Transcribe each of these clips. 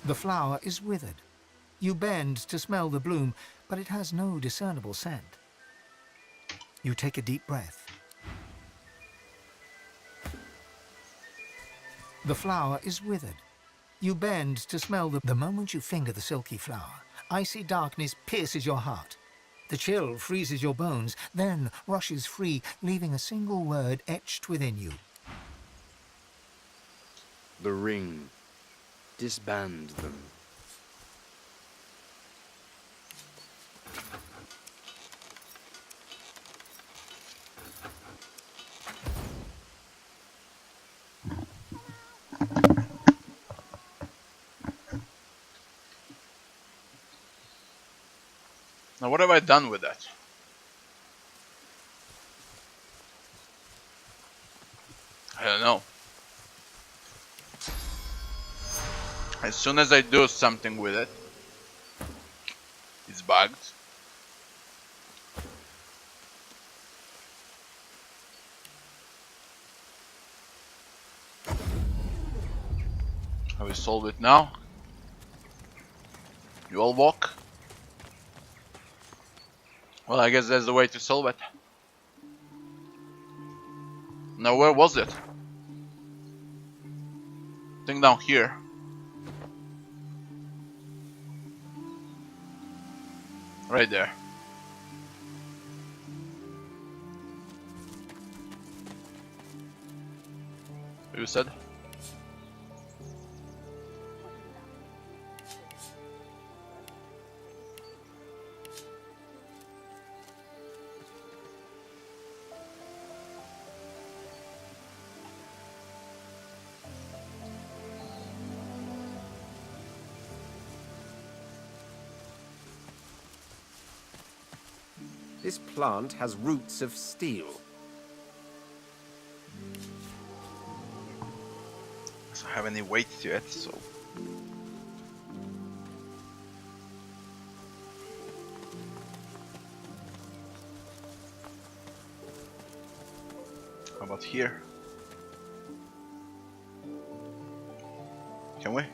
The flower is withered. You bend to smell the bloom, but it has no discernible scent. You take a deep breath. The flower is withered. You bend to smell the moment you finger the silky flower, icy darkness pierces your heart. The chill freezes your bones, then rushes free, leaving a single word etched within you. The ring. Disband them. Now what have I done with that? I don't know. As soon as I do something with it, it's bugged. How we solve it now? You all walk? Well, I guess that's the way to solve it. Now, where was it? I think down here. Right there. You said? This plant has roots of steel. Doesn't have any weight to it, so. How about here? Can we?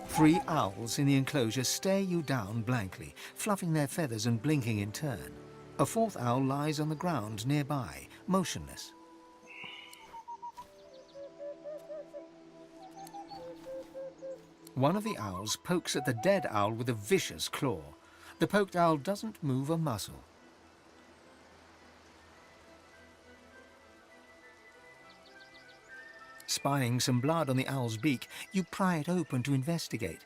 Three owls in the enclosure stare you down blankly, fluffing their feathers and blinking in turn. A fourth owl lies on the ground nearby, motionless. One of the owls pokes at the dead owl with a vicious claw. The poked owl doesn't move a muscle. Spying some blood on the owl's beak, you pry it open to investigate.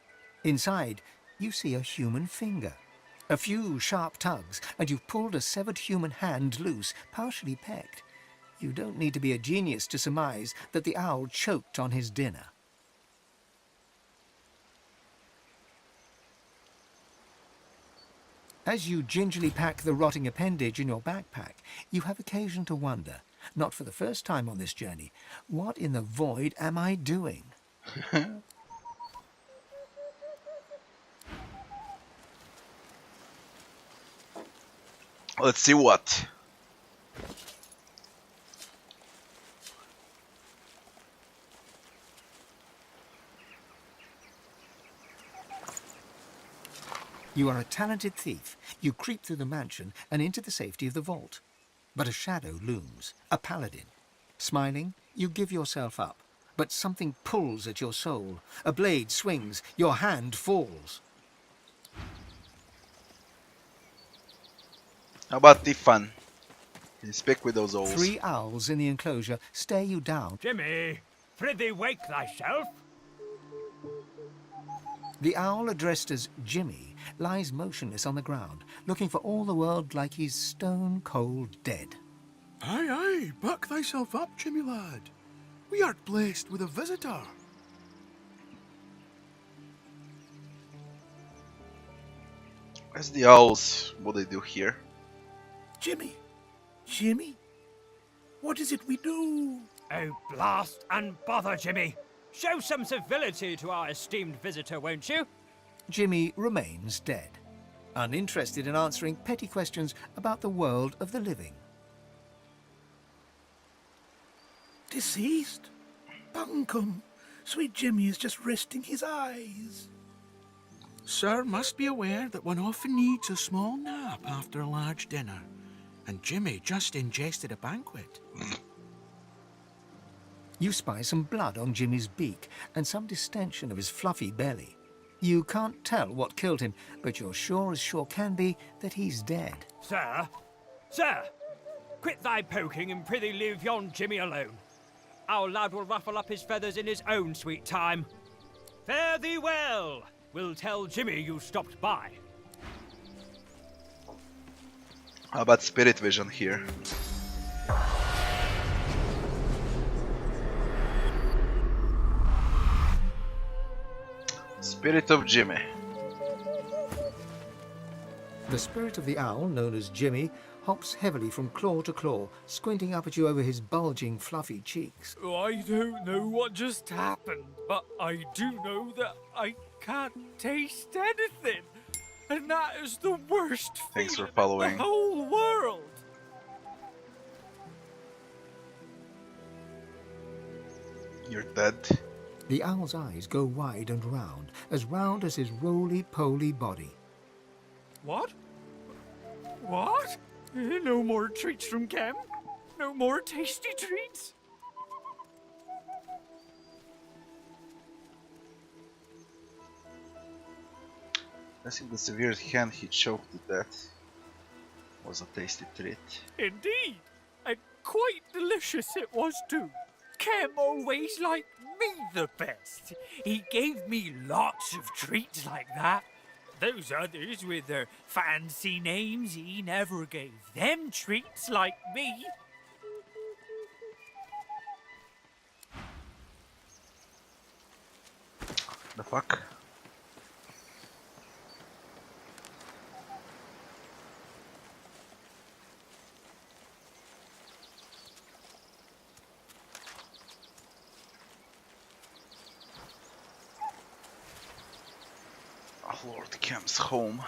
Inside, you see a human finger. A few sharp tugs, and you've pulled a severed human hand loose, partially pecked. You don't need to be a genius to surmise that the owl choked on his dinner. As you gingerly pack the rotting appendage in your backpack, you have occasion to wonder, not for the first time on this journey, what in the void am I doing? Let's see what. You are a talented thief. You creep through the mansion and into the safety of the vault. But a shadow looms, a paladin. Smiling, you give yourself up, but something pulls at your soul. A blade swings, your hand falls. How about Tiffan? Can you speak with those owls? 3 owls in the enclosure stare you down. Jimmy, prithee wake thyself. The owl addressed as Jimmy lies motionless on the ground, looking for all the world like he's stone cold dead. Aye, aye, buck thyself up, Jimmy lad. We art blessed with a visitor. Where's the owls? What they do here? Jimmy? Jimmy? What is it we do? Oh, blast and bother, Jimmy. Show some civility to our esteemed visitor, won't you? Jimmy remains dead, uninterested in answering petty questions about the world of the living. Deceased? Bunkum. Sweet Jimmy is just resting his eyes. Sir must be aware that one often needs a small nap after a large dinner, and Jimmy just ingested a banquet. You spy some blood on Jimmy's beak and some distension of his fluffy belly. You can't tell what killed him, but you're sure as sure can be that he's dead. Sir? Sir! Quit thy poking and prithee leave yon Jimmy alone. Our lad will ruffle up his feathers in his own sweet time. Fare thee well! We'll tell Jimmy you stopped by. How about spirit vision here? Spirit of Jimmy. The spirit of the owl, known as Jimmy, hops heavily from claw to claw, squinting up at you over his bulging, fluffy cheeks. I don't know what just happened, but I do know that I can't taste anything. And that is the worst Thanks for feeling following. in the whole world. You're dead. The owl's eyes go wide and round as his roly-poly body. What? What? No more treats from Kem? No more tasty treats? I think the severe hand he choked to death was a tasty treat. Indeed. And quite delicious it was too. Kem always liked me the best. He gave me lots of treats like that. Those others with their fancy names, he never gave them treats like me. The fuck? Lord Kem's home.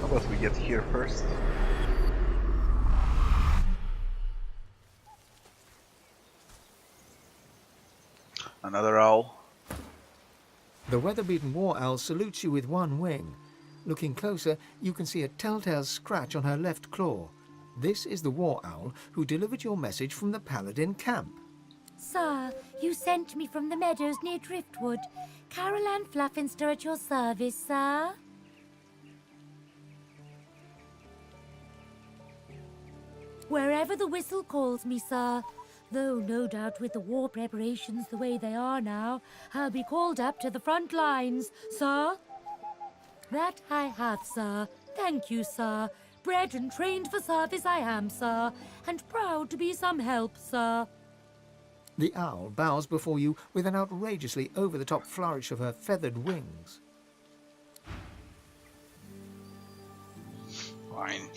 How about we get here first? Another owl. The weather-beaten war owl salutes you with one wing. Looking closer, you can see a telltale scratch on her left claw. This is the war owl who delivered your message from the Paladin camp. Sir, you sent me from the meadows near Driftwood. Carol Ann Fluffinster at your service, sir. Wherever the whistle calls me, sir. Though no doubt with the war preparations the way they are now, I'll be called up to the front lines, sir. That I have, sir. Thank you, sir. Bred and trained for service I am, sir, and proud to be some help, sir. The owl bows before you with an outrageously over-the-top flourish of her feathered wings. Fine.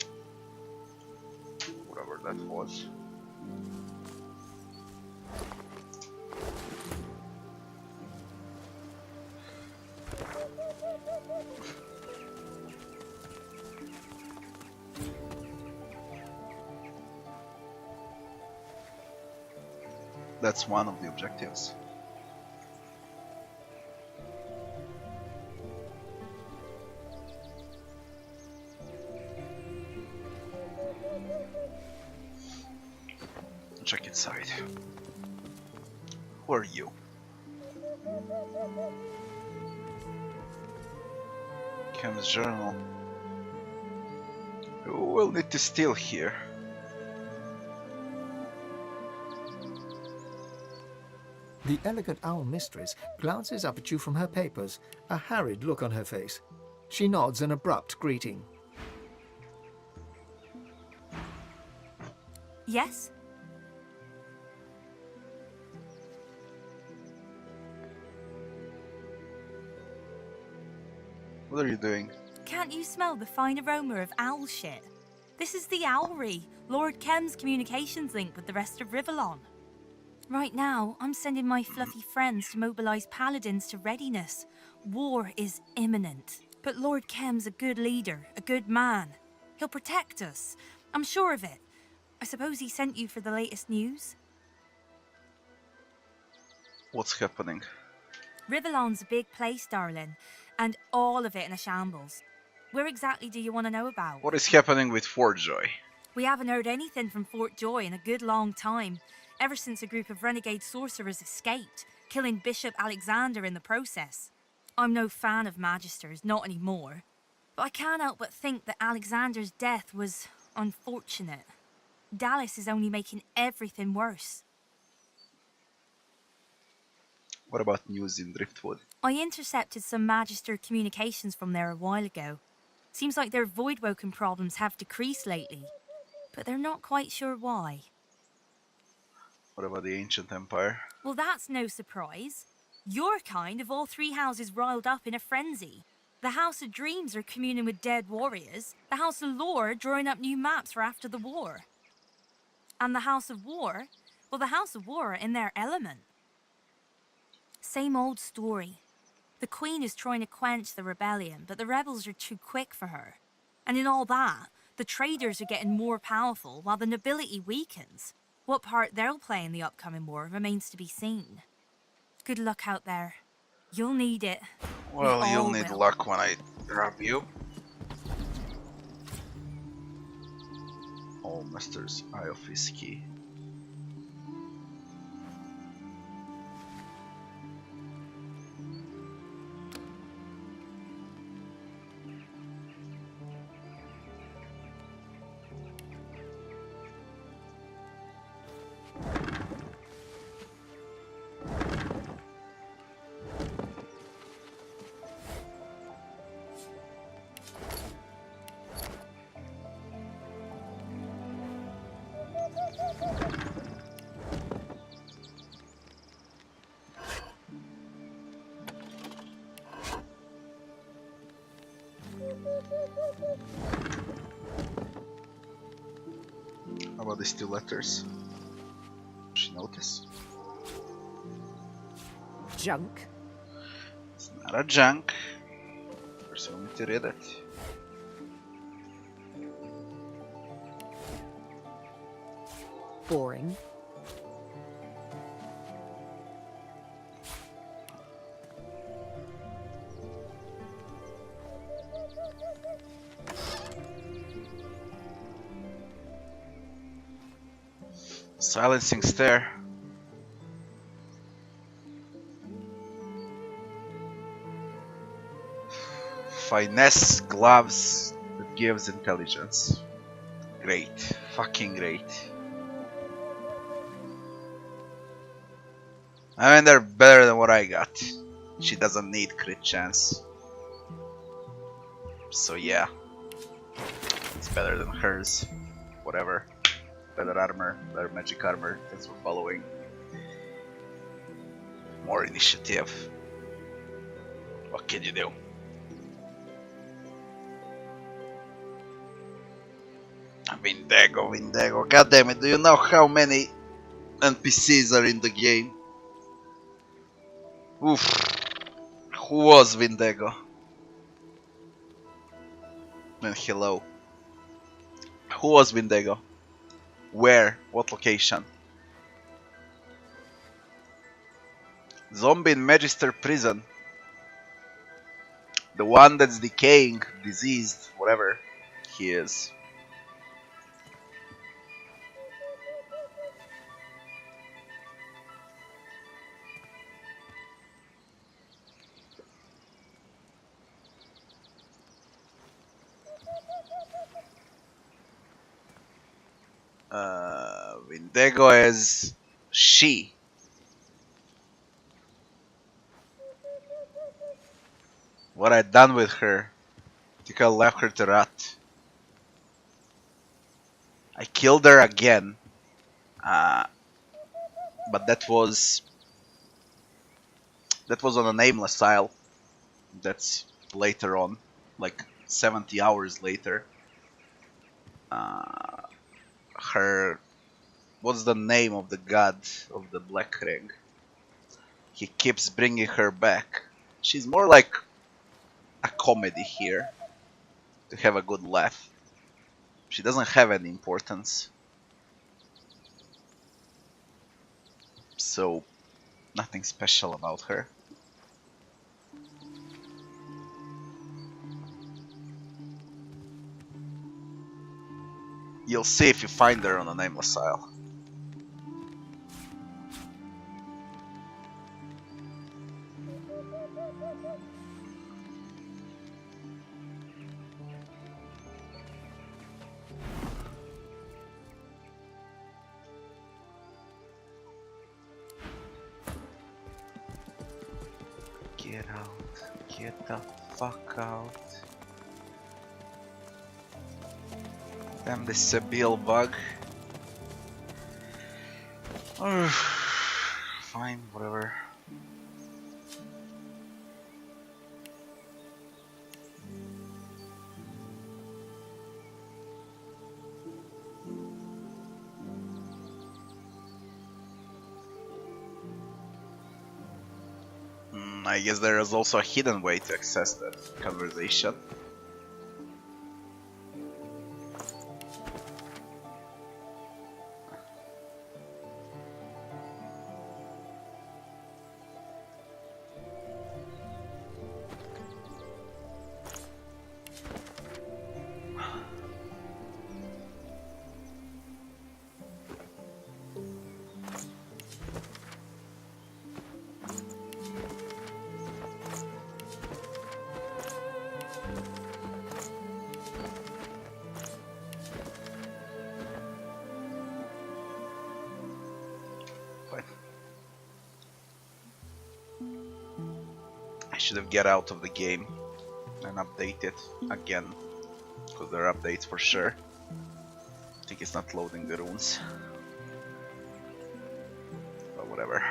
Whatever that was. That's one of the objectives. Check inside. Who are you? Cam's journal. We'll need to steal here. The elegant owl mistress glances up at you from her papers, a harried look on her face. She nods an abrupt greeting. Yes? What are you doing? Can't you smell the fine aroma of owl shit? This is the Owlry, Lord Kem's communications link with the rest of Rivellon. Right now, I'm sending my fluffy friends to mobilize paladins to readiness. War is imminent. But Lord Kem's a good leader, a good man. He'll protect us. I'm sure of it. I suppose he sent you for the latest news? What's happening? Rivellon's a big place, darling, and all of it in a shambles. Where exactly do you want to know about? What is happening with Fort Joy? We haven't heard anything from Fort Joy in a good long time, ever since a group of renegade sorcerers escaped, killing Bishop Alexander in the process. I'm no fan of Magisters, not anymore. But I can't help but think that Alexander's death was unfortunate. Dallas is only making everything worse. What about news in Driftwood? I intercepted some Magister communications from there a while ago. Seems like their Voidwoken problems have decreased lately, but they're not quite sure why. What about the Ancient Empire? Well, that's no surprise. Your kind of all three houses riled up in a frenzy. The House of Dreams are communing with dead warriors, the House of Lore drawing up new maps for after the war. And the House of War? Well, the House of War are in their element. Same old story. The Queen is trying to quench the rebellion, but the rebels are too quick for her. And in all that, the traders are getting more powerful while the nobility weakens. What part they'll play in the upcoming war remains to be seen. Good luck out there. You'll need it. Well, We you'll all need will. luck when I grab you. Oh, Master's Eye of his key. How about these two letters? Did she notice? Junk. It's not a junk. First we need to read it. Boring. Silencing stare. Finesse gloves that gives intelligence. Great. Fucking great. I mean, they're better than what I got. She doesn't need crit chance. So yeah. It's better than hers. Whatever. Better armor, better magic armor. Thanks for following. More initiative. What can you do? Vindego. God damn it, do you know how many NPCs are in the game? Oof. Who was Vindego? And hello. Who was Vindego? Where? What location? Zombie in Magister Prison. The one that's decaying, diseased, whatever he is. Vindego as she. What I done with her? I think I left her to rot. I killed her again. But that was on a nameless isle. That's later on, like 70 hours later. Her, what's the name of the god of the Black Ring? He keeps bringing her back. She's more like a comedy here, to have a good laugh. She doesn't have any importance. So, nothing special about her. You'll see if you find her on a nameless isle. Get out. Get the fuck out. Damn this Sebille bug. Fine, whatever. I guess there is also a hidden way to access that conversation. I should have get out of the game and update it again, because there are updates for sure. I think it's not loading the runes, but whatever.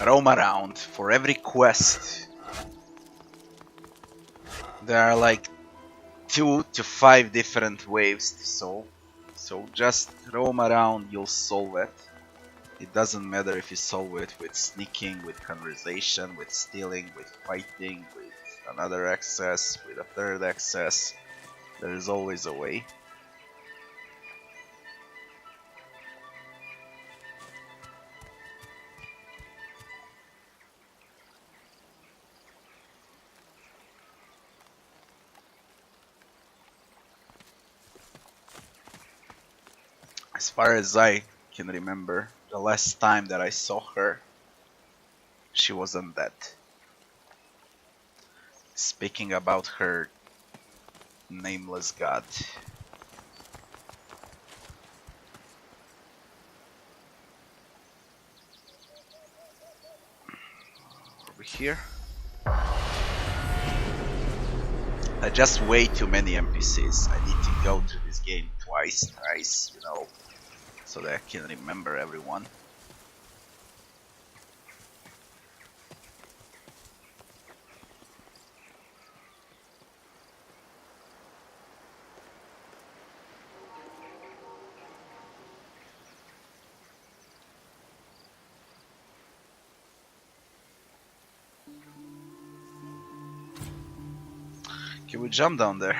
Roam around. For every quest there are like 2 to 5 different waves to solve, so just roam around, you'll solve it. It doesn't matter if you solve it with sneaking, with conversation, with stealing, with fighting, with another access, with a third access. There is always a way. As far as I can remember, the last time that I saw her, she wasn't dead. Speaking about her nameless god. Over here. Just way too many NPCs. I need to go through this game twice, you know, so that I can remember everyone. Can we jump down there?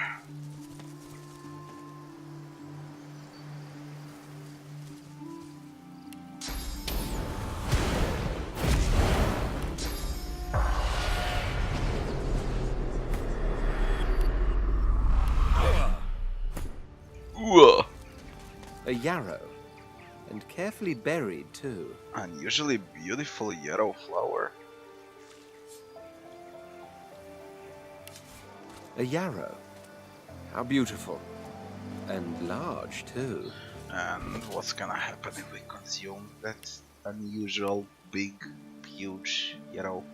Whoa. A yarrow. And carefully buried, too. Unusually beautiful yellow flower. A yarrow. How beautiful. And large, too. And what's gonna happen if we consume that unusual, big, huge yarrow?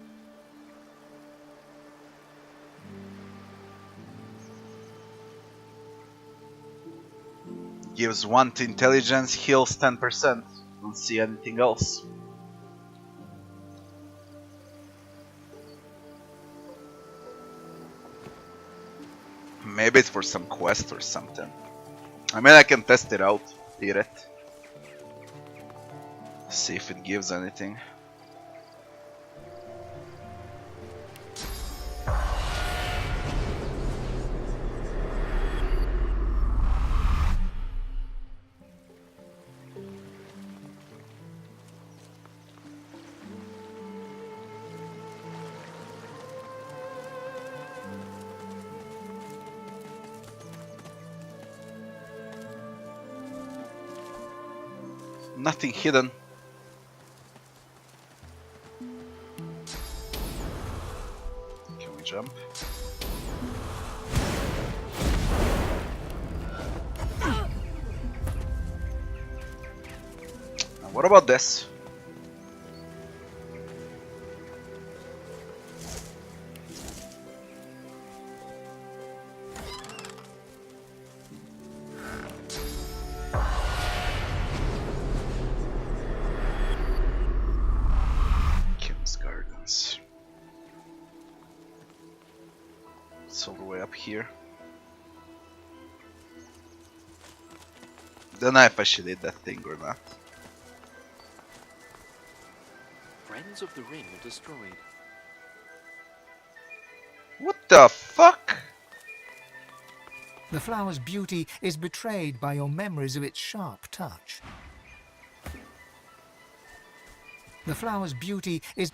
Gives 1 to intelligence, heals 10%. Don't see anything else. Maybe it's for some quest or something. I mean, I can test it out, eat it. See if it gives anything. Nothing hidden. Can we jump? Now what about this? All the way up here. Don't know if I should hit that thing or not. Friends of the Ring are destroyed. What the fuck? The flower's beauty is betrayed by your memories of its sharp touch. The flower's beauty is...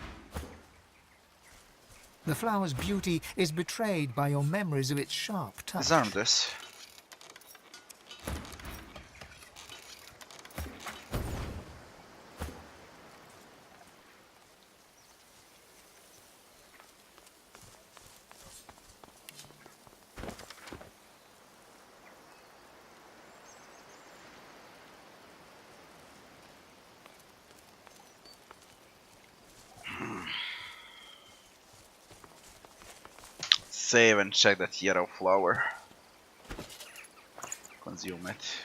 The flower's beauty is betrayed by your memories of its sharp touch. Disarm this. Save and check that yellow flower. Consume it.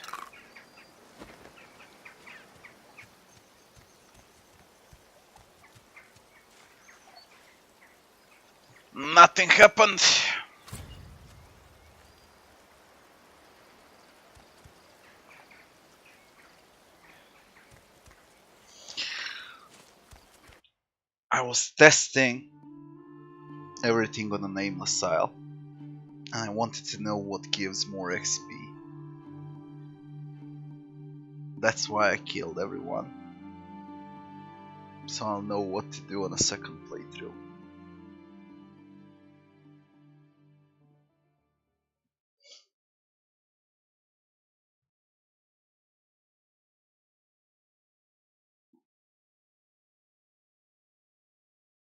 Nothing happened. I was testing everything on a nameless isle, and I wanted to know what gives more XP. That's why I killed everyone, so I'll know what to do on a second playthrough.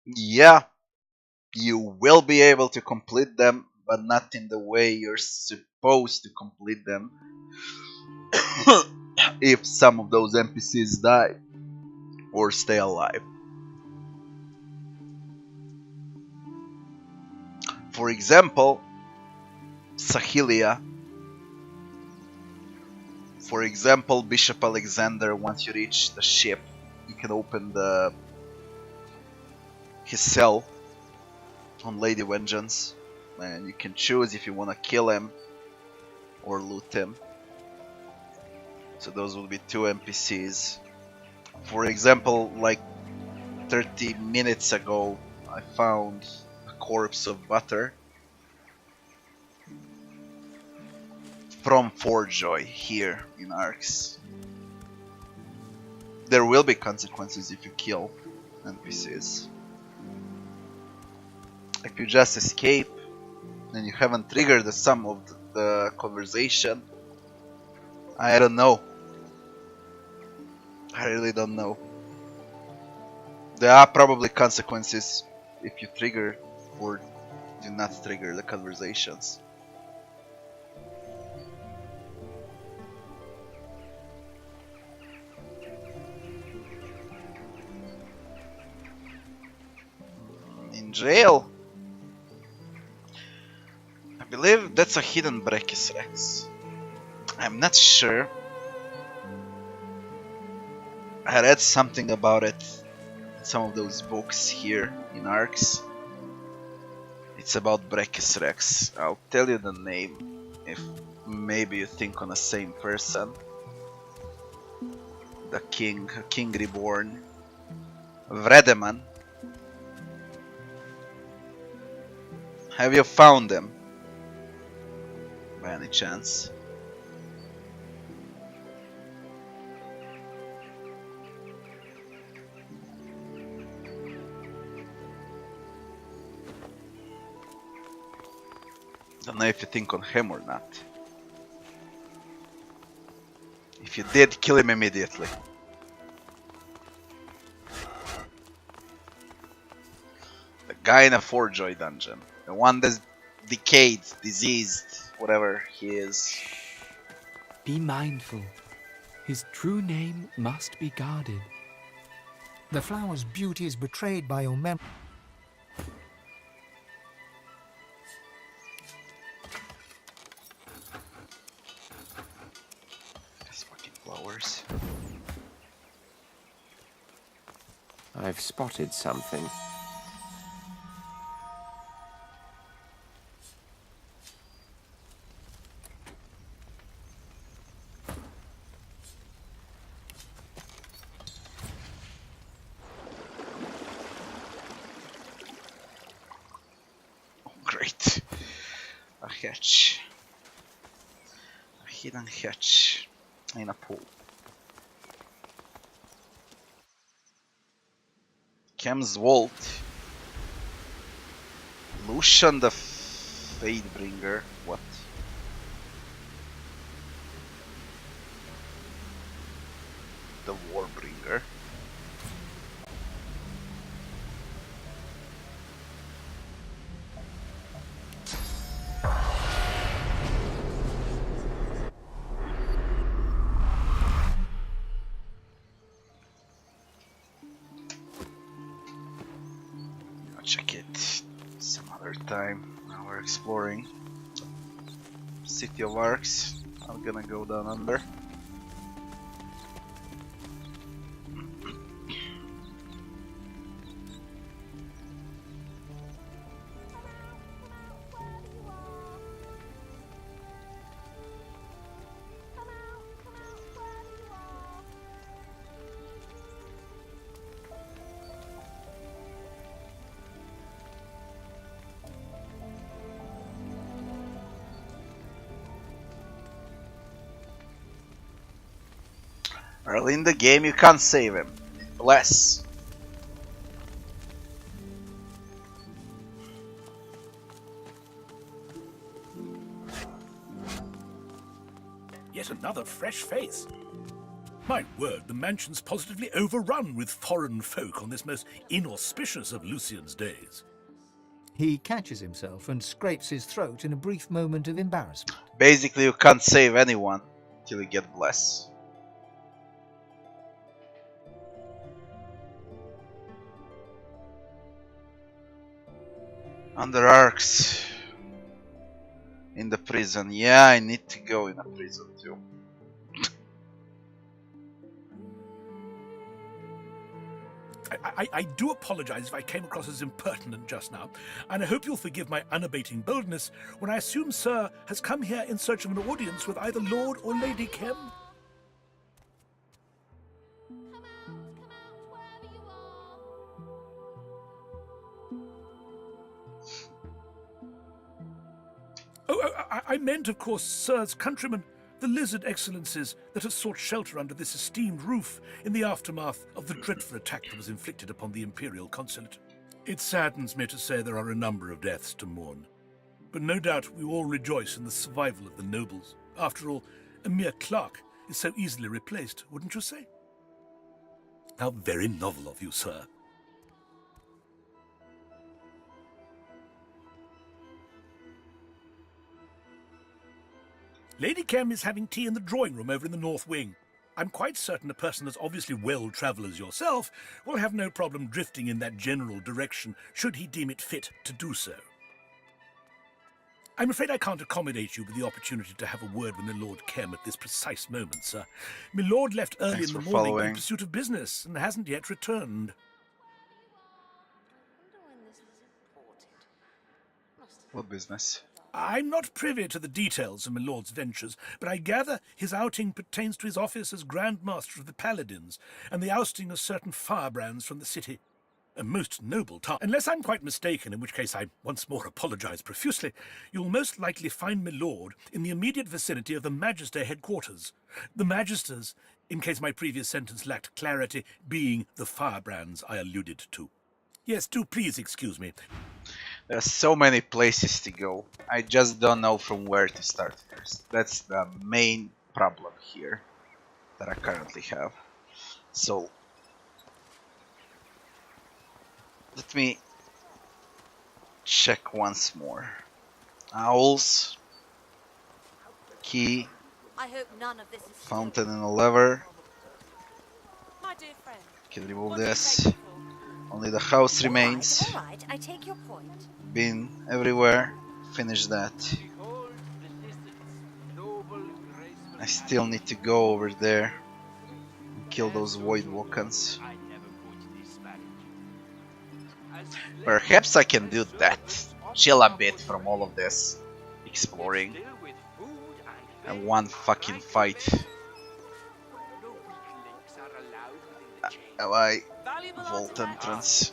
Yeah, you will be able to complete them, but not in the way you're supposed to complete them. If some of those NPCs die or stay alive. For example, Sahilia. For example, Bishop Alexander, once you reach the ship, you can open his cell on Lady Vengeance, and you can choose if you want to kill him or loot him. So those will be 2 NPCs. For example, like 30 minutes ago, I found a corpse of Butter. from Forjoy here in Arx. There will be consequences if you kill NPCs. If you just escape and you haven't triggered the sum of the conversation, I don't know. I really don't know. There are probably consequences if you trigger or do not trigger the conversations. In jail? I believe that's a hidden Brachis Rex. I'm not sure. I read something about it in some of those books here in Arx. It's about Brachis Rex. I'll tell you the name if maybe you think on the same person. The king reborn. Vredeman. Have you found them? By any chance? Don't know if you think on him or not. If you did, kill him immediately. The guy in a Forjoy dungeon. The one that's decayed, diseased, whatever he is. Be mindful. His true name must be guarded. The flower's beauty is betrayed by your memory. These fucking flowers. I've spotted something. Great. A hatch. A hidden hatch in a pool. Kem's Vault. Lucian the Fadebringer. What? The Warbringer. I'll check it some other time. Now we're exploring City of Lurks. I'm gonna go down under. Early in the game, you can't save him. Bless. Yet another fresh face. My word, the mansion's positively overrun with foreign folk on this most inauspicious of Lucian's days. He catches himself and scrapes his throat in a brief moment of embarrassment. Basically, you can't save anyone till you get Bless. Under Arx. In the prison. Yeah, I need to go in a prison too. I do apologize if I came across as impertinent just now, and I hope you'll forgive my unabating boldness when I assume Sir has come here in search of an audience with either Lord or Lady Kim. I meant, of course, Sir's countrymen, the lizard excellencies that have sought shelter under this esteemed roof in the aftermath of the dreadful attack that was inflicted upon the Imperial Consulate. It saddens me to say there are a number of deaths to mourn, but no doubt we all rejoice in the survival of the nobles. After all, a mere clerk is so easily replaced, wouldn't you say? How very novel of you, sir. Lady Kem is having tea in the drawing room over in the north wing. I'm quite certain a person as obviously well-travelled as yourself will have no problem drifting in that general direction should he deem it fit to do so. I'm afraid I can't accommodate you with the opportunity to have a word with my Lord Kem at this precise moment, sir. My lord left early in the morning in pursuit of business and hasn't yet returned. What business? I'm not privy to the details of my lord's ventures, but I gather his outing pertains to his office as Grand Master of the Paladins and the ousting of certain firebrands from the city. A most noble task. Unless I'm quite mistaken, in which case I once more apologise profusely, you'll most likely find my lord in the immediate vicinity of the Magister headquarters. The Magisters, in case my previous sentence lacked clarity, being the firebrands I alluded to. Yes, do please excuse me. There's so many places to go. I just don't know from where to start first. That's the main problem here that I currently have. So let me check once more. Owls, key, I hope none of this is fountain and a lever. my dear friend. Can remove this. Only the house remains. All right, I take your point. Been everywhere. Finish that. I still need to go over there and kill those void walkers. Perhaps I can do that. Chill a bit from all of this exploring. And one fucking fight. I vault entrance,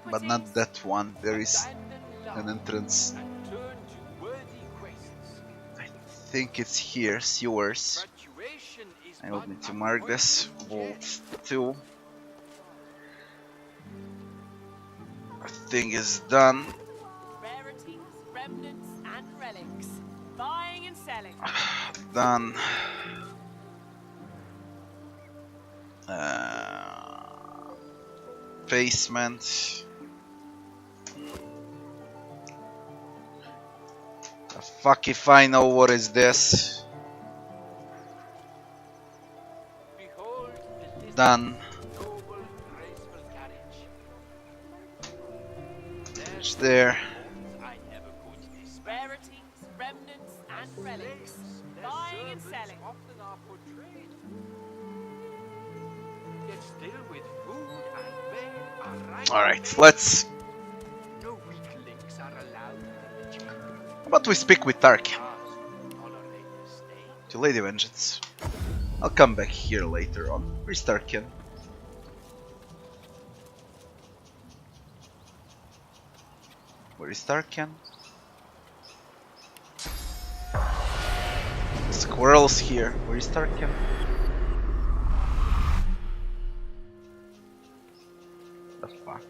but not that one. There is an entrance. I think it's here, sewers. I will need to mark this. Vault 2. I think it's done. Rarities, remnants, and relics. Buying and selling. Done. Basement. The fuck if I know what is this. Done. It's there. Rarities, remnants, and relics. Buying and selling. Alright, let's... How about we speak with Tarkin? To Lady Vengeance. I'll come back here later on. Where's Tarkin? Where is Tarkin? Squirrels here. Where is Tarkin? The fuck?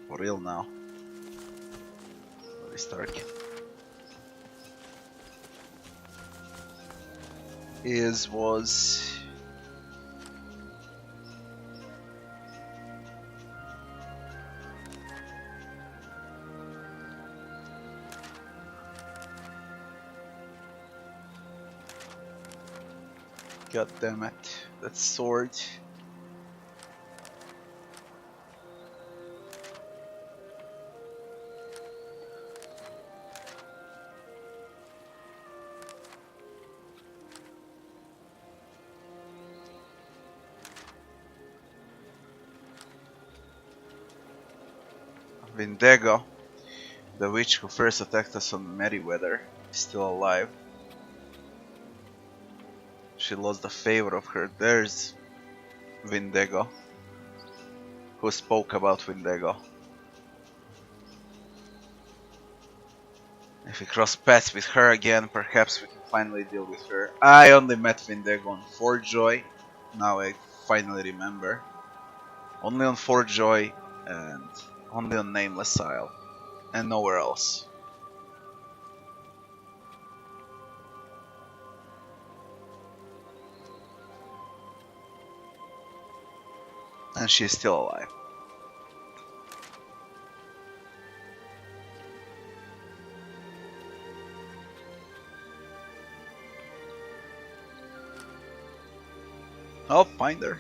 For real now. Where is Tarkin? Was... God damn it, that sword. Vindego, the witch who first attacked us on Meriwether, is still alive. She lost the favor of her. There's Vindego, who spoke about Windego. If we cross paths with her again, perhaps we can finally deal with her. I only met Windego on Fortjoy. Now I finally remember. Only on Fortjoy and only on Nameless Isle. And nowhere else. And she's still alive. I'll find her.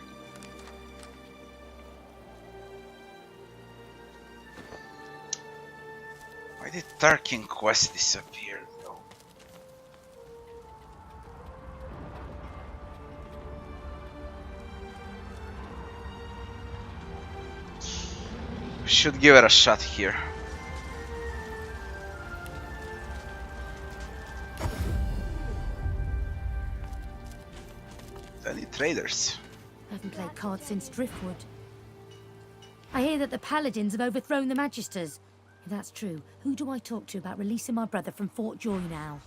Why did Tarkin Quest disappear though? We should give it a shot here. Any traders? I haven't played cards since Driftwood. I hear that the Paladins have overthrown the Magisters. If that's true, who do I talk to about releasing my brother from Fort Joy now?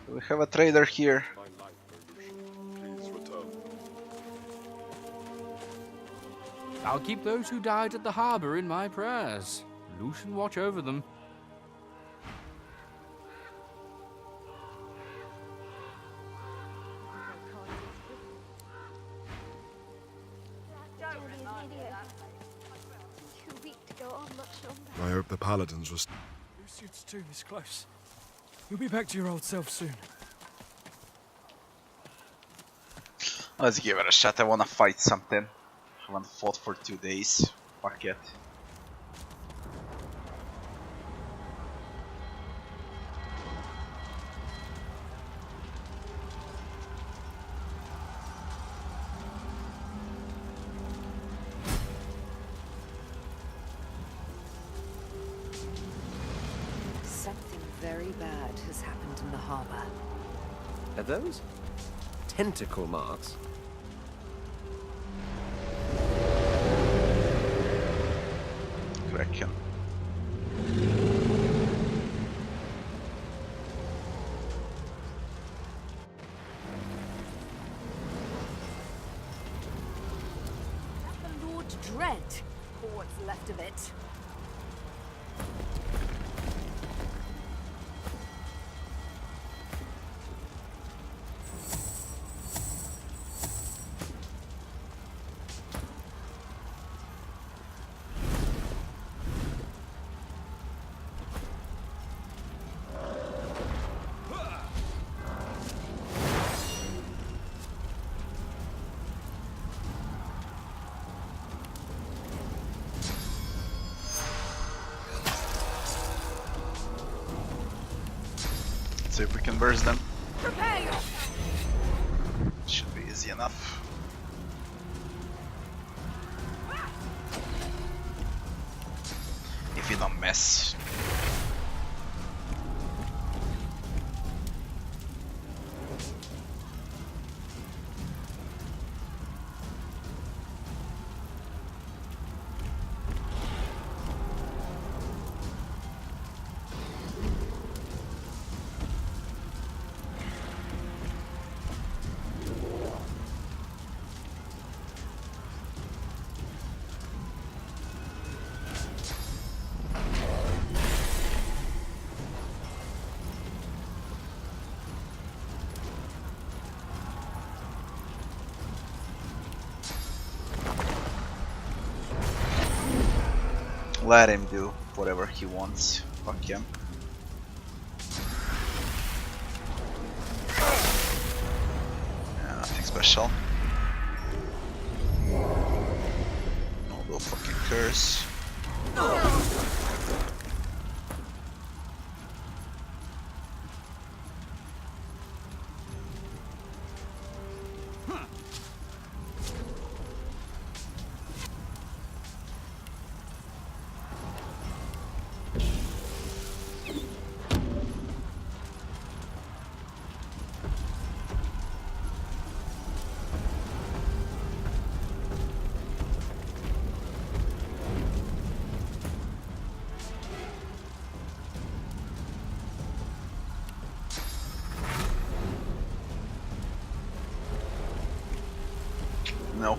We have a trader here. I'll keep those who died at the harbor in my prayers. Lucian watch over them. I hope the Paladins will... Lucian's tomb is close. You'll be back to your old self soon. Let's give it a shot. I wanna fight something. I haven't fought for 2 days. Fuck it. Something very bad has happened in the harbor. Are those tentacle marks? Reckon. The Lord Dread, or what's left of it. See if we can burst them. Prepare! Should be easy enough. If you don't miss. Let him do whatever he wants. Fuck him. Yeah, nothing special. No fucking curse. know.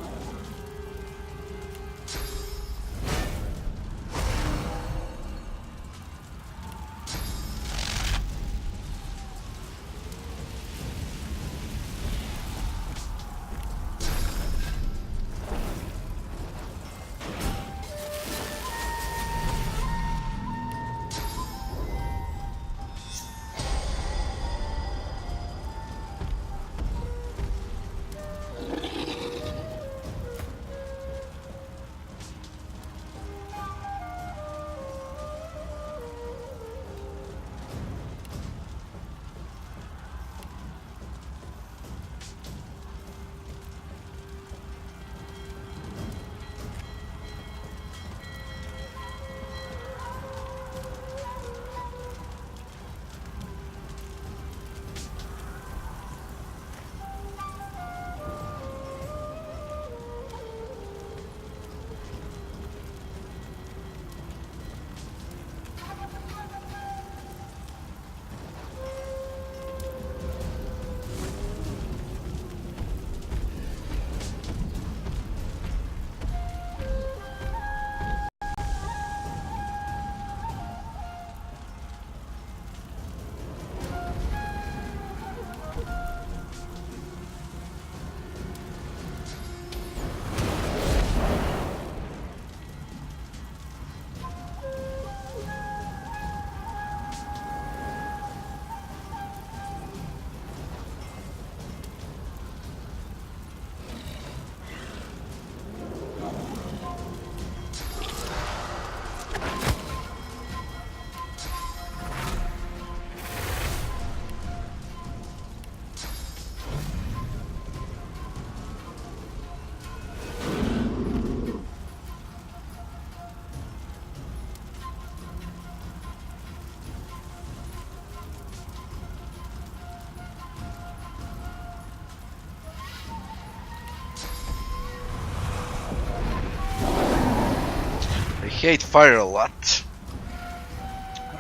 I hate fire a lot.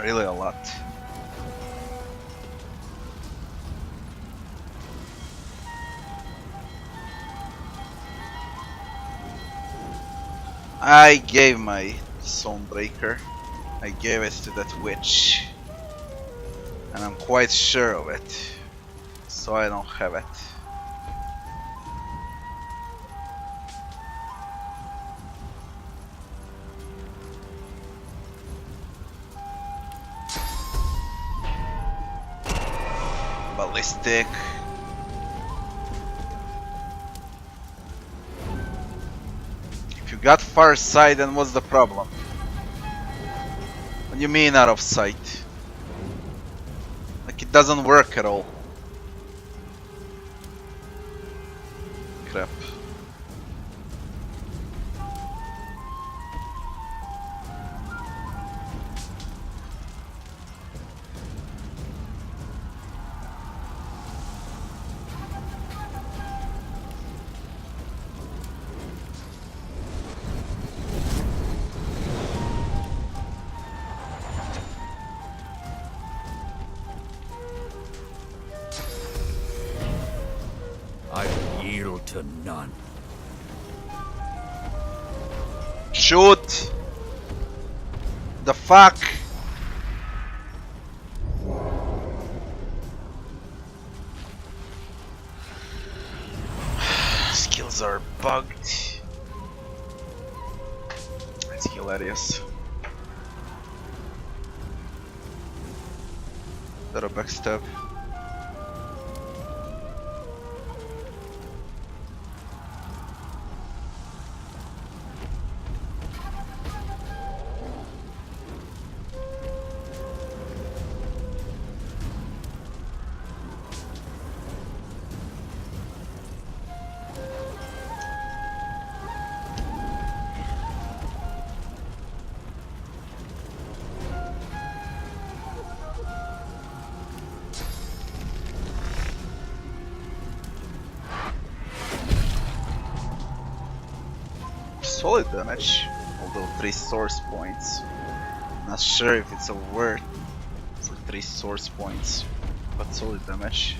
Really a lot. I gave my Stonebreaker. I gave it to that witch. And I'm quite sure of it. So I don't have it. Ballistic. If you got far sight, then what's the problem? What do you mean out of sight? Like it doesn't work at all. Crap. To none. Shoot! The fuck? Skills are bugged. It's hilarious. Is that a backstab? Solid damage, although 3 source points. Not sure if it's a worth for 3 source points, but solid damage.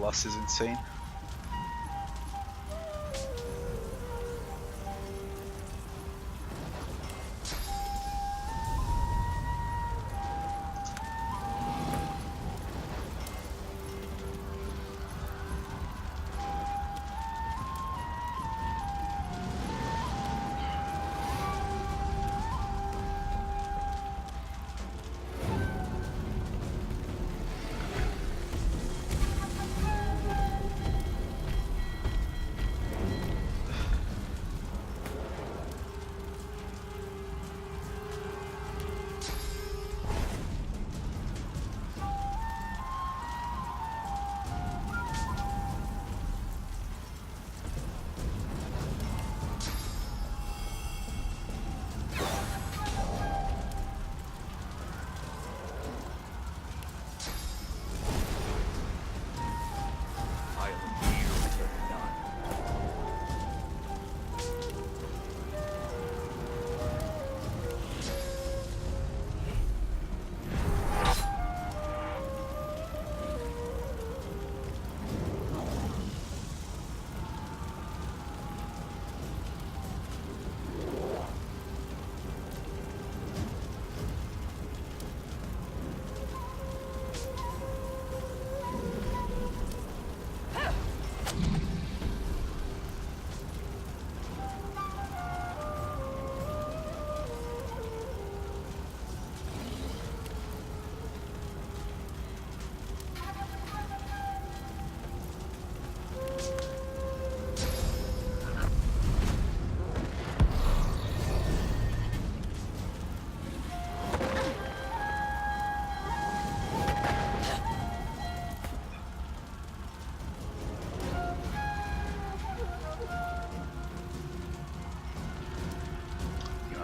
boss is insane.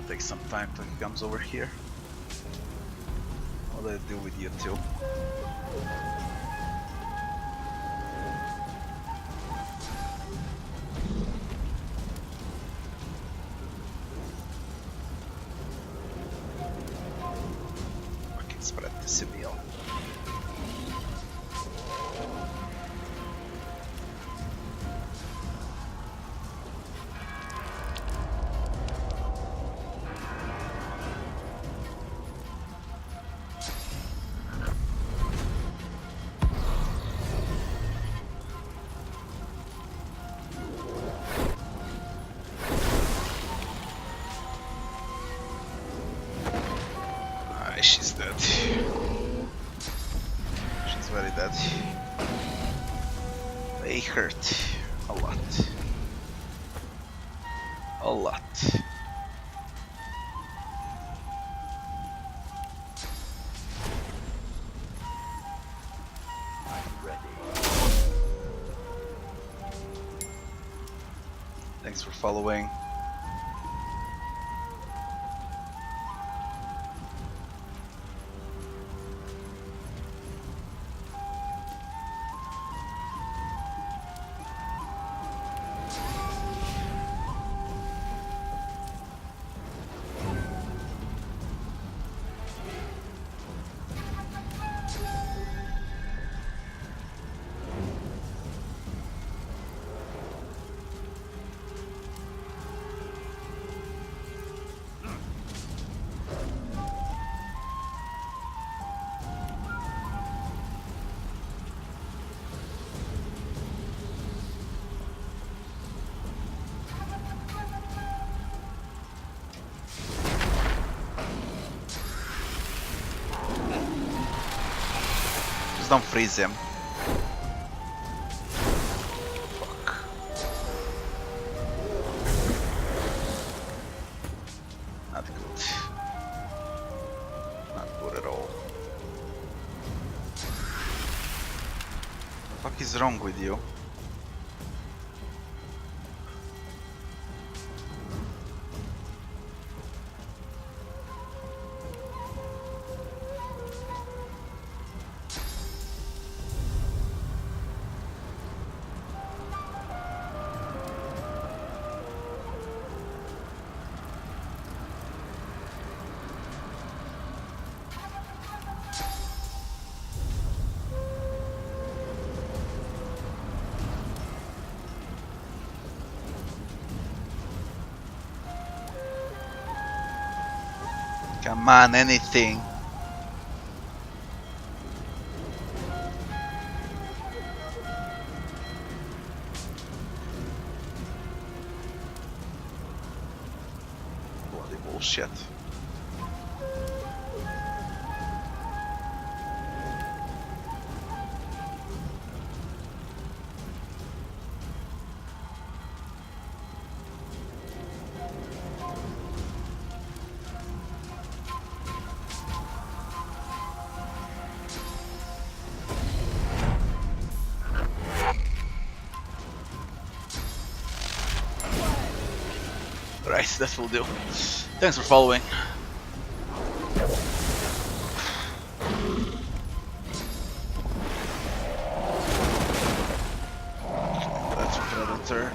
Take some time till he comes over here. What do I do with you two? Fucking spread the Sibyl. She's dead. She's very dead. They hurt a lot. A lot. Thanks for following. Don't freeze him. Fuck. Not good. Not good at all. What the fuck is wrong with you? Come on, anything. Bloody bullshit. Right, that will do. Thanks for following. That's a predator.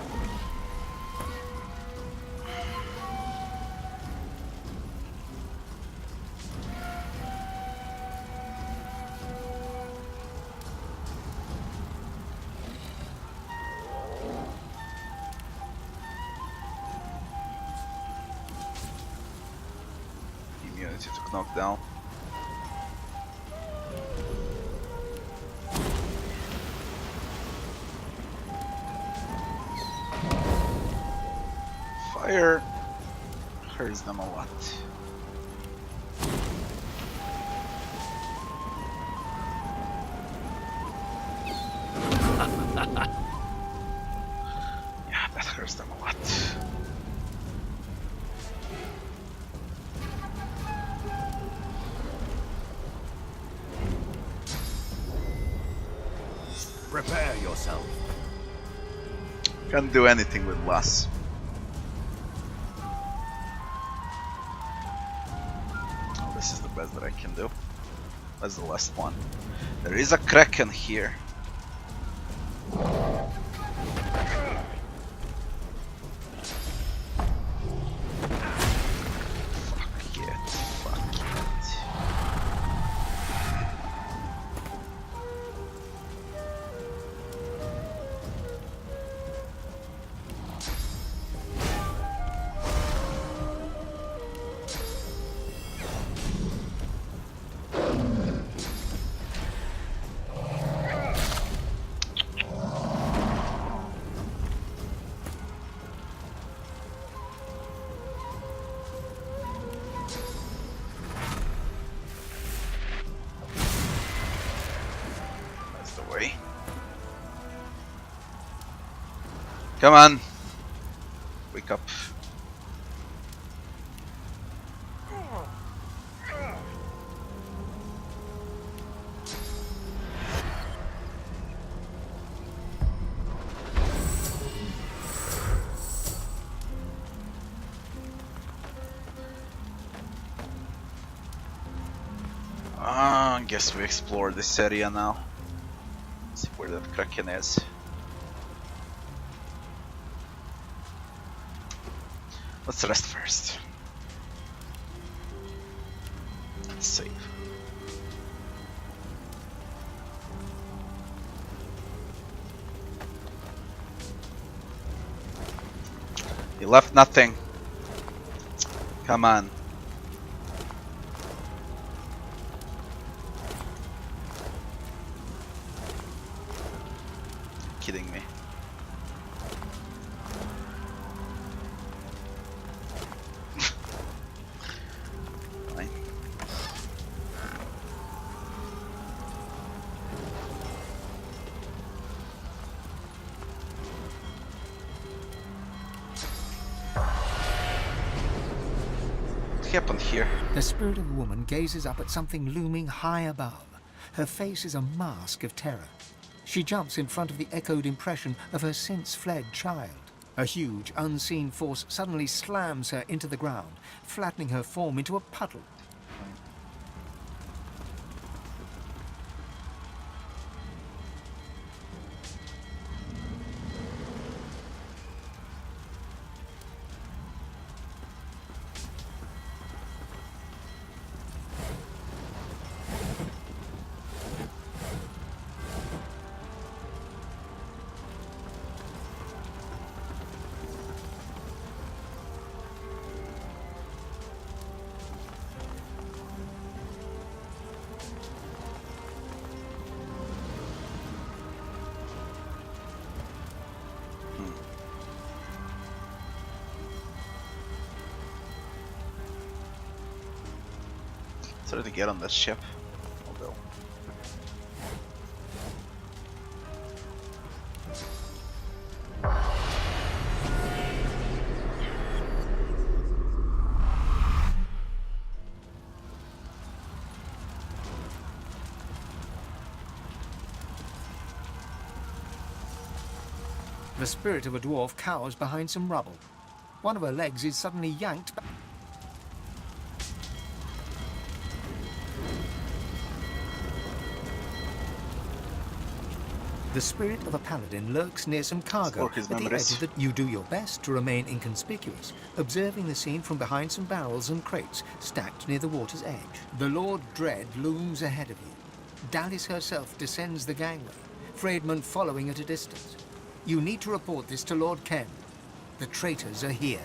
Immunity took knockdown. Fire hurts them a lot. Yeah, that hurts them a lot. Prepare yourself. Can't do anything with less. Oh, this is the best that I can do. That's the last one. There is a kraken here. Fuck it, fuck it. That's the way. Come on. Wake up. I guess we explore this area now. See where that kraken is. Let's rest first. Let's save. You left nothing. Come on. Kidding me. Fine. What happened here? The spirit of a woman gazes up at something looming high above. Her face is a mask of terror. She jumps in front of the echoed impression of her since-fled child. A huge, unseen force suddenly slams her into the ground, flattening her form into a puddle. Try to get on that ship. Although. The spirit of a dwarf cowers behind some rubble. One of her legs is suddenly yanked back. The spirit of a paladin lurks near some cargo Stalk his at the memories. edge of the... You do your best to remain inconspicuous, observing the scene from behind some barrels and crates stacked near the water's edge. The Lord Dread looms ahead of you. Dallis herself descends the gangway, Freedman following at a distance. You need to report this to Lord Ken. The traitors are here.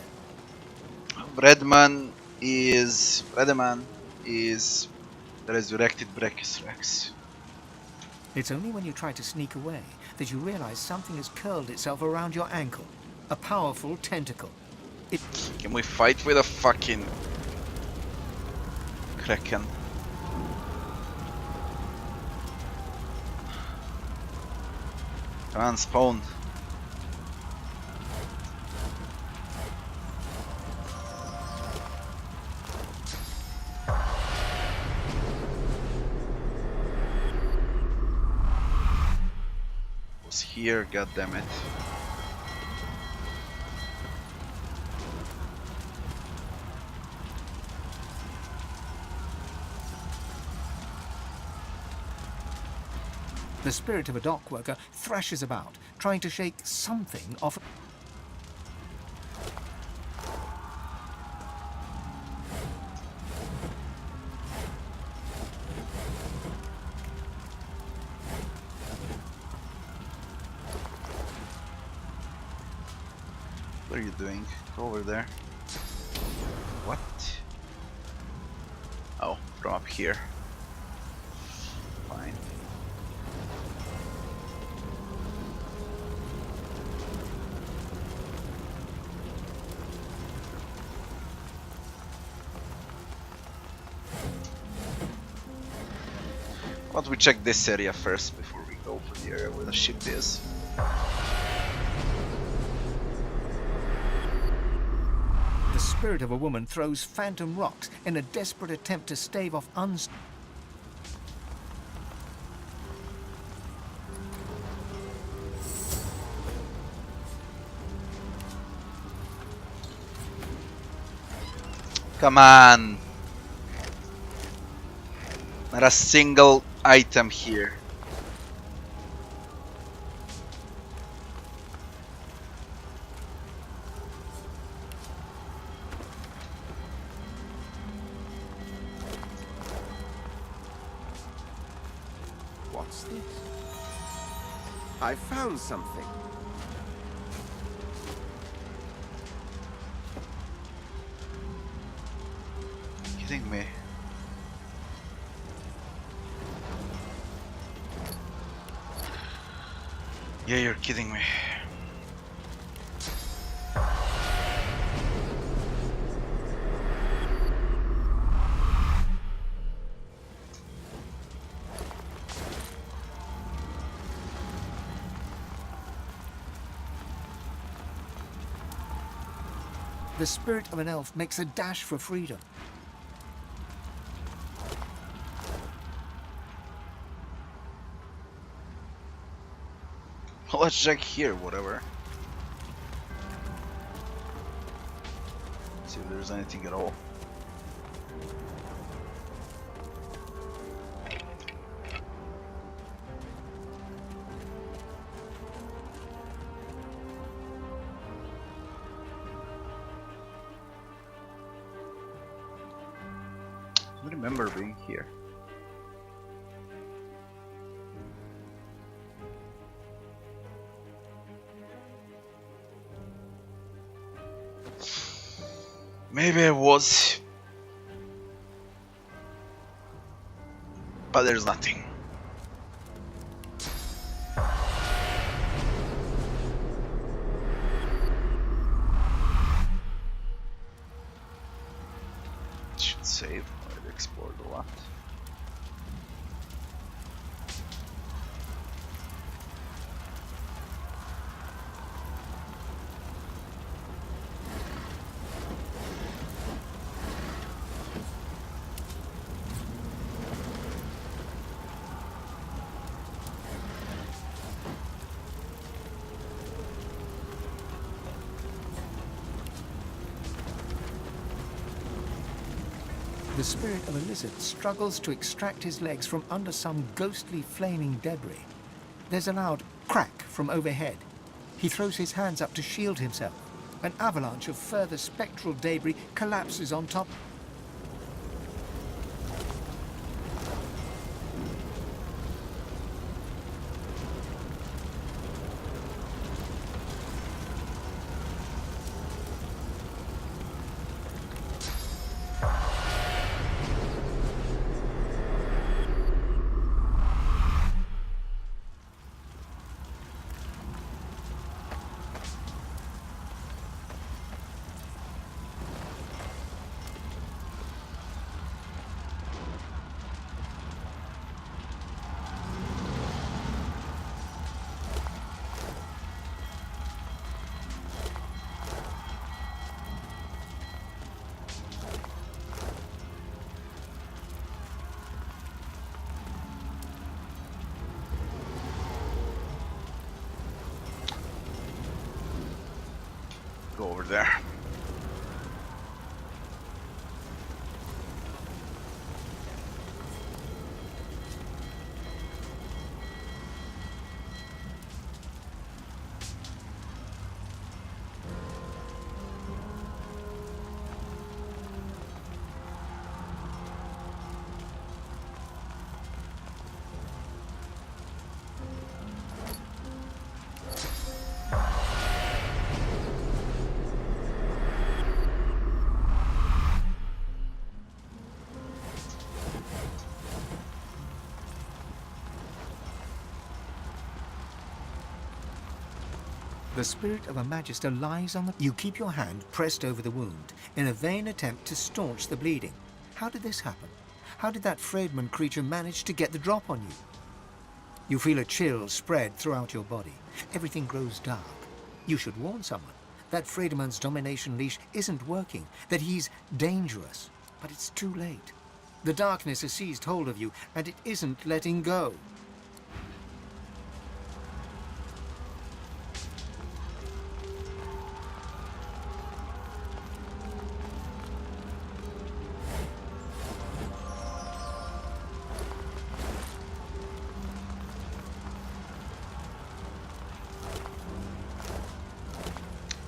Redman is the resurrected Breckus Rex. It's only when you try to sneak away that you realize something has curled itself around your ankle. A powerful tentacle. Can we fight with a fucking Kraken? Come on, spawn. Was here, goddammit. The spirit of a dock worker thrashes about, trying to shake something off. What are you doing? Go over there. What? Oh, from up here. Fine. Why don't we check this area first before we go for the area where the ship is? The spirit of a woman throws phantom rocks in a desperate attempt to stave off Come on! Not a single item here. What's this? I found something. Kidding me? Yeah, you're kidding me. The spirit of an elf makes a dash for freedom. Let's check here, whatever. See if there's anything at all. I don't remember being here. Maybe I was, but there's nothing. Should save. Right. already explored a lot. The spirit of a lizard struggles to extract his legs from under some ghostly flaming debris. There's a loud crack from overhead. He throws his hands up to shield himself. An avalanche of further spectral debris collapses on top. Go over there. The spirit of a magister lies on the... You keep your hand pressed over the wound in a vain attempt to staunch the bleeding. How did this happen? How did that Freedman creature manage to get the drop on you? You feel a chill spread throughout your body. Everything grows dark. You should warn someone. That Freedman's domination leash isn't working, that he's dangerous. But it's too late. The darkness has seized hold of you, and it isn't letting go.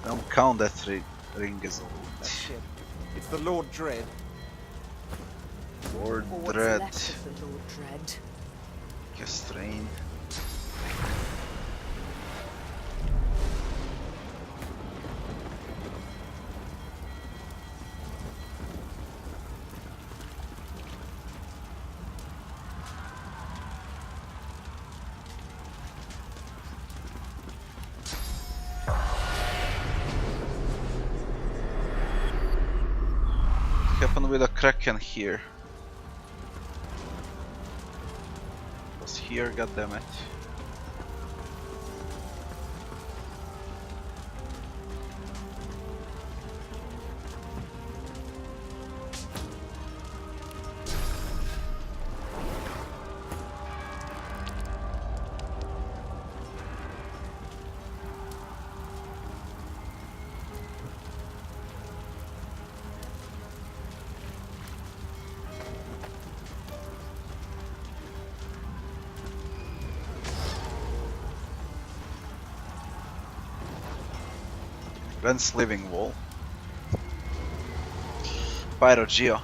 Don't count that ring as old. That's it. It's the Lord Dread. Lord Or what's Dread. left of the Lord Dread. Castrain. What happened with a Kraken here? It was here, goddammit. Glenn's living wall. Pyrogeo.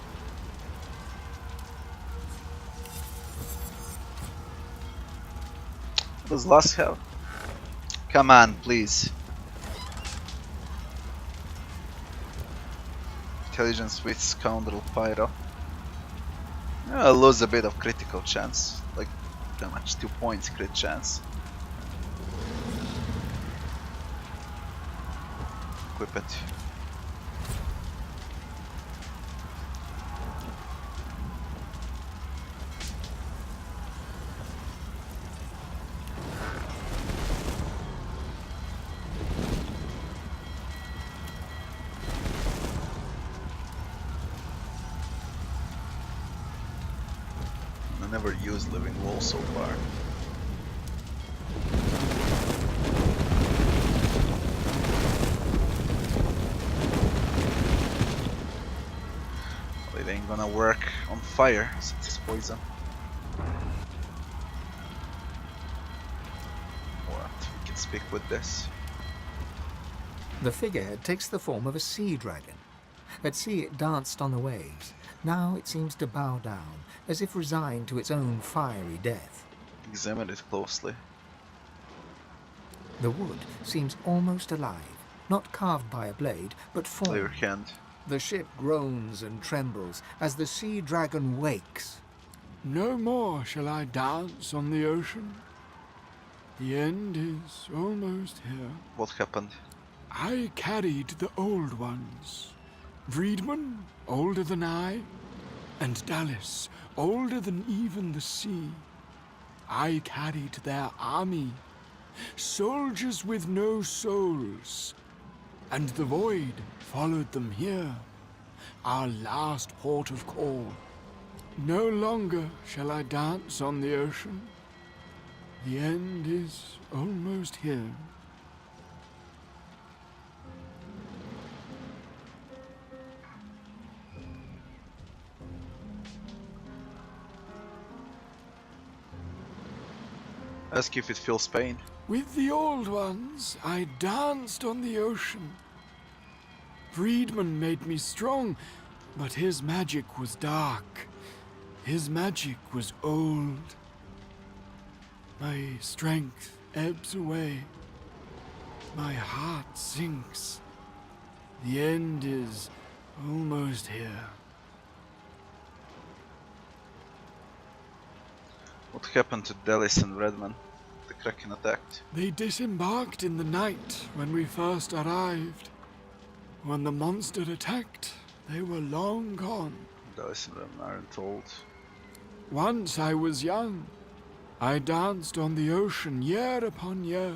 What does Lust have? Come on, please. Intelligence with scoundrel pyro. I'll lose a bit of critical chance. Like, how much? 2 points crit chance. Equip it. never used living wall so far. Well, it ain't gonna work on fire since it's poison. What? We can speak with this. The figurehead takes the form of a sea dragon. At sea it danced on the waves. Now it seems to bow down, as if resigned to its own fiery death. Examine it closely. The wood seems almost alive, not carved by a blade, but formed. Lay your hand. The ship groans and trembles as the sea dragon wakes. No more shall I dance on the ocean. The end is almost here. What happened? I carried the old ones. Vriedman, older than I, and Dallas, older than even the sea. I carried their army, soldiers with no souls, and the void followed them here, our last port of call. No longer shall I dance on the ocean. The end is almost here. Ask if it feels pain. With the old ones, I danced on the ocean. Vriedman made me strong, but his magic was dark. His magic was old. My strength ebbs away. My heart sinks. The end is almost here. What happened to Dallas and Redman? The Kraken attacked. They disembarked in the night when we first arrived. When the monster attacked, they were long gone. Dallas and Redman aren't old. Once I was young. I danced on the ocean year upon year.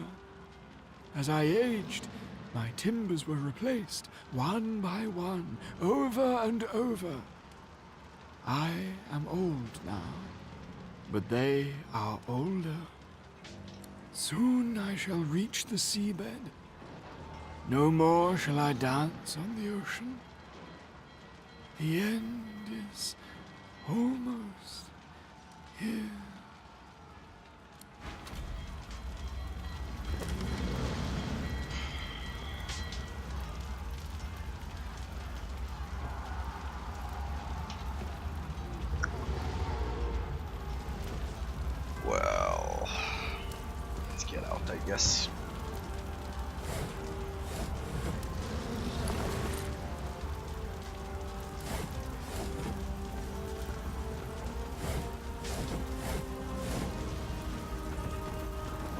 As I aged, my timbers were replaced, one by one, over and over. I am old now, but they are older. Soon I shall reach the seabed. No more shall I dance on the ocean. The end is almost here. Well, let's get out, I guess.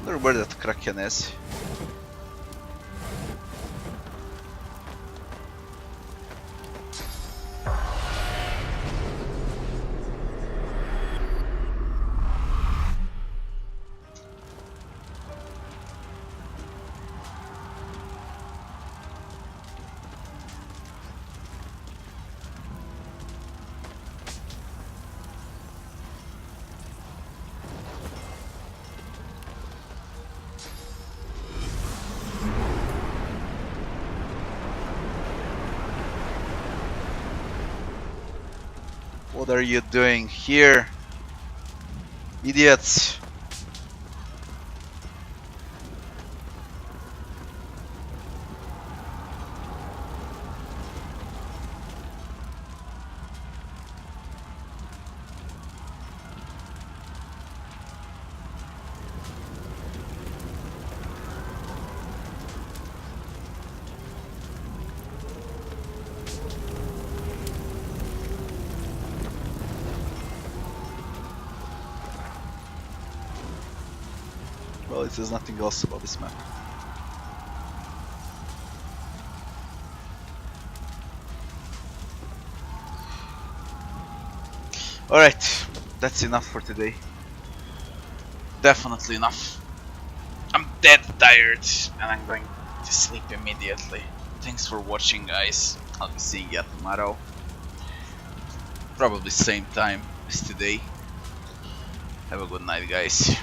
Wonder where that Kraken is. What are you doing here, idiots? Well, it says nothing else about this map. Alright, that's enough for today. Definitely enough. I'm dead tired and I'm going to sleep immediately. Thanks for watching, guys. I'll be seeing you tomorrow. Probably same time as today. Have a good night, guys.